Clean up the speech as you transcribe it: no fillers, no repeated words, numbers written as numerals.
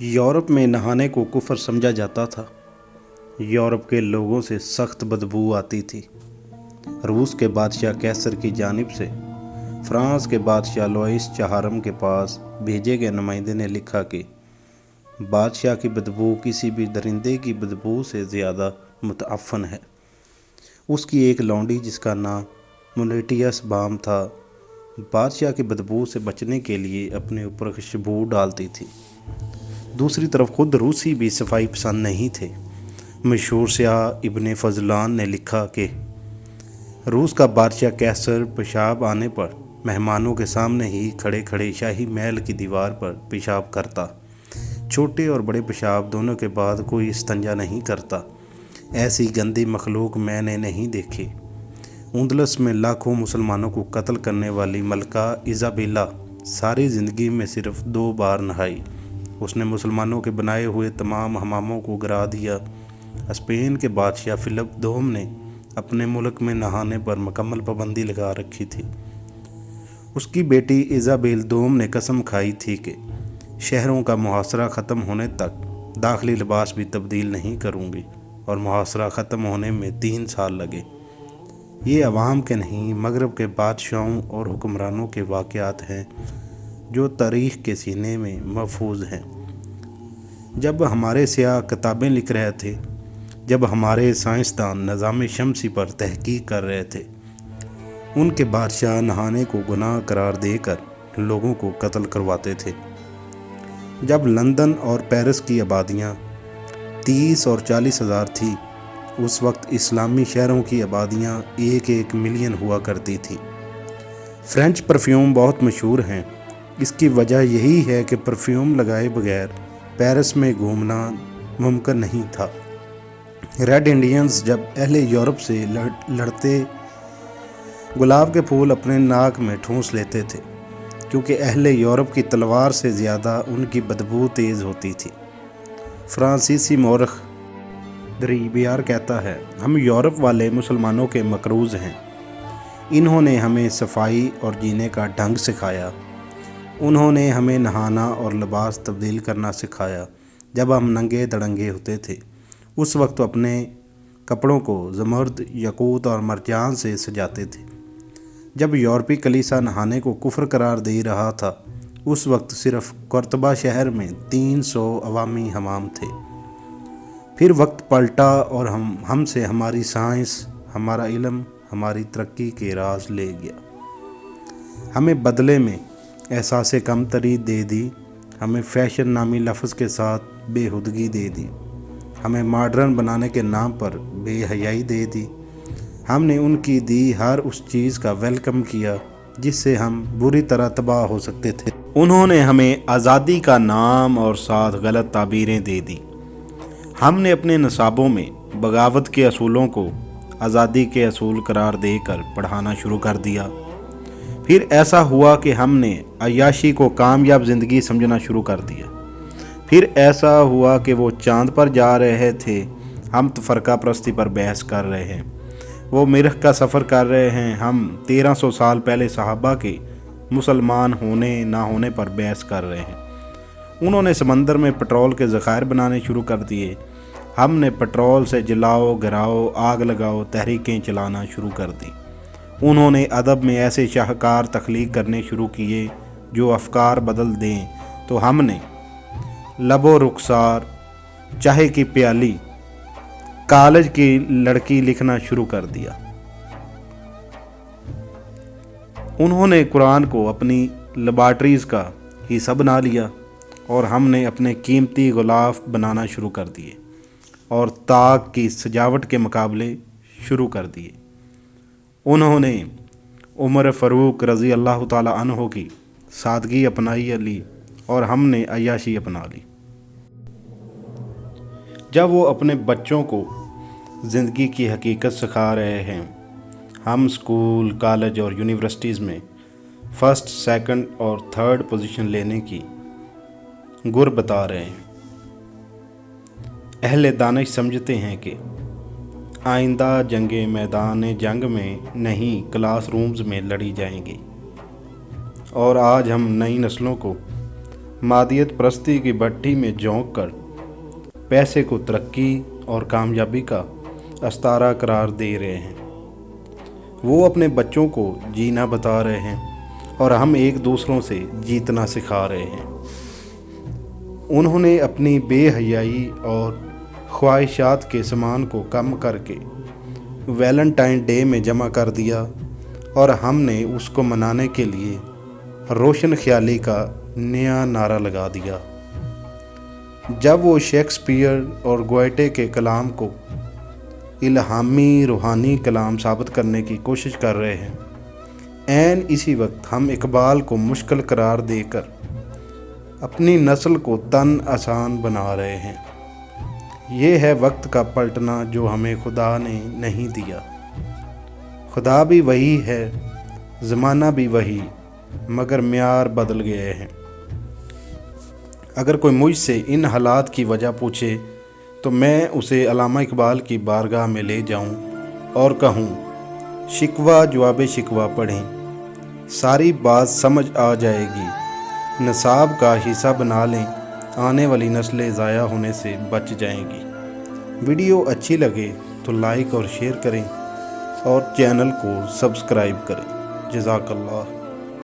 Europe में नहाने को कुफ्र समझा जाता था। यूरोप के लोगों से सख्त बदबू आती थी। रूस के बादशाह कैसर की जानिब से फ्रांस के बादशाह लुईस चहारम के पास भेजे गए नुमाइंदे ने लिखा कि बादशाह की बदबू किसी भी दरिंदे की बदबू से ज़्यादा मुतअफ़्फ़न है। उसकी एक लौंडी जिसका नाम मुलेटियस बाम था, बादशाह की बदबू से बचने के लिए अपने ऊपर खुशबू डालती थी। दूसरी तरफ खुद रूसी भी सफाई पसंद नहीं थे। मशहूर स्याह इब्ने फजलान ने लिखा कि रूस का बादशाह कैसर पेशाब आने पर मेहमानों के सामने ही खड़े खड़े शाही महल की दीवार पर पेशाब करता। छोटे और बड़े पेशाब दोनों के बाद कोई इस्तंजा नहीं करता। ऐसी गंदी मखलूक मैंने नहीं देखी। उंदलस में लाखों मुसलमानों को कत्ल करने वाली मलका इज़ाबेला सारी ज़िंदगी में सिर्फ 2 बार नहाई। उसने मुसलमानों के बनाए हुए तमाम हमामों को गिरा दिया। स्पेन के बादशाह फिलिप दोम ने अपने मुल्क में नहाने पर मुकम्मल पाबंदी लगा रखी थी। उसकी बेटी इज़ाबेल दोम ने कसम खाई थी कि शहरों का मुहासरा ख़त्म होने तक दाखिली लिबास भी तब्दील नहीं करूँगी, और मुहासरा ख़त्म होने में 3 साल लगे। ये अवाम के नहीं मगरब के बादशाहों और हुक्मरानों के वाक़यात हैं जो तारीख़ के सीने में महफूज हैं। जब हमारे स्याह किताबें लिख रहे थे, जब हमारे साइंसदान निज़ाम शमसी पर तहकीक कर रहे थे, उनके बादशाह नहाने को गुनाह करार देकर लोगों को कत्ल करवाते थे। जब लंदन और पेरिस की आबादियाँ 30 और 40 हज़ार थी, उस वक्त इस्लामी शहरों की आबादियाँ 1-1 मिलियन हुआ करती थी। फ्रेंच परफ्यूम बहुत मशहूर हैं। इसकी वजह यही है कि परफ्यूम लगाए बगैर पेरिस में घूमना मुमकिन नहीं था। रेड इंडियंस जब अहले यूरोप से लड़ते गुलाब के फूल अपने नाक में ठूंस लेते थे, क्योंकि अहले यूरोप की तलवार से ज़्यादा उनकी बदबू तेज़ होती थी। फ्रांसीसी मौरख दरीबियार कहता है, हम यूरोप वाले मुसलमानों के मकरूज़ हैं। इन्होंने हमें सफाई और जीने का ढंग सिखाया। उन्होंने हमें नहाना और लिबास तब्दील करना सिखाया। जब हम नंगे दड़ंगे होते थे, उस वक्त अपने कपड़ों को ज़मर्द, यकूत और मरजान से सजाते थे। जब यूरोपी कलीसा नहाने को कुफ्र करार दे रहा था, उस वक्त सिर्फ कुर्तबा शहर में 300 अवामी हमाम थे। फिर वक्त पलटा और हमसे हमारी साइंस, हमारा इल्म, हमारी तरक्की के राज ले गया। हमें बदले में एहसास कमतरी दे दी। हमें फैशन नामी लफ्ज़ के साथ बेहुदगी दे दी। हमें मॉडर्न बनाने के नाम पर बेहयाई दे दी। हमने उनकी दी हर उस चीज़ का वेलकम किया जिससे हम बुरी तरह तबाह हो सकते थे। उन्होंने हमें आज़ादी का नाम और साथ गलत ताबीरें दे दी। हमने अपने नसाबों में बगावत के असूलों को आज़ादी के असूल करार देकर पढ़ाना शुरू कर दिया। फिर ऐसा हुआ कि हमने अय्याशी को कामयाब ज़िंदगी समझना शुरू कर दिया। फिर ऐसा हुआ कि वो चांद पर जा रहे थे, हम तफरका परस्ती पर बहस कर रहे हैं। वो मिरख का सफ़र कर रहे हैं, हम 1300 साल पहले सहाबा के मुसलमान होने ना होने पर बहस कर रहे हैं। उन्होंने समंदर में पेट्रोल के ज़खायर बनाने शुरू कर दिए। हमने पेट्रोल से जलाओ, गिराओ, आग लगाओ तहरीकें चलाना शुरू कर दी। उन्होंने अदब में ऐसे शाहकार तख्लीक करने शुरू किए जो अफकार बदल दें, तो हमने लबो रुखसार, चाय की प्याली, कॉलेज की लड़की लिखना शुरू कर दिया। उन्होंने कुरान को अपनी लेबॉर्ट्रीज़ का हिस्सा बना लिया और हमने अपने कीमती गुलाफ बनाना शुरू कर दिए और ताक की सजावट के मुकाबले शुरू कर दिए। उन्होंने उमर फ़ारूक रज़ी अल्लाह ताला अन्हो की सादगी अपनाई ली और हमने अय्याशी अपना ली। जब वो अपने बच्चों को ज़िंदगी की हकीकत सिखा रहे हैं, हम स्कूल, कॉलेज और यूनिवर्सिटीज़ में फ़र्स्ट, सेकंड और थर्ड पोजीशन लेने की गुर बता रहे हैं। अहले दानिश समझते हैं कि आइंदा जंगें मैदान जंग में नहीं, क्लास रूम्स में लड़ी जाएंगी, और आज हम नई नस्लों को मादियत परस्ती की भट्टी में झोंक कर पैसे को तरक्की और कामयाबी का अस्तारा करार दे रहे हैं। वो अपने बच्चों को जीना बता रहे हैं और हम एक दूसरों से जीतना सिखा रहे हैं। उन्होंने अपनी बेहयाई और ख्वाहिशात के सामान को कम करके वैलेंटाइन डे में जमा कर दिया और हमने उसको मनाने के लिए रोशन ख्याली का नया नारा लगा दिया। जब वो शेक्सपियर और गोएटे के कलाम को इल्हामी रूहानी कलाम साबित करने की कोशिश कर रहे हैं, ऐन इसी वक्त हम इकबाल को मुश्किल करार देकर अपनी नस्ल को तन आसान बना रहे हैं। ये है वक्त का पलटना जो हमें खुदा ने नहीं दिया। खुदा भी वही है, ज़माना भी वही, मगर म्यार बदल गए हैं। अगर कोई मुझसे इन हालात की वजह पूछे तो मैं उसे अल्लामा इकबाल की बारगाह में ले जाऊं और कहूं, शिकवा जवाब शिकवा पढ़ें, सारी बात समझ आ जाएगी। नसाब का हिस्सा बना लें, आने वाली नस्लें ज़ाया होने से बच जाएंगी। वीडियो अच्छी लगे तो लाइक और शेयर करें और चैनल को सब्सक्राइब करें। जज़ाकल्लाह।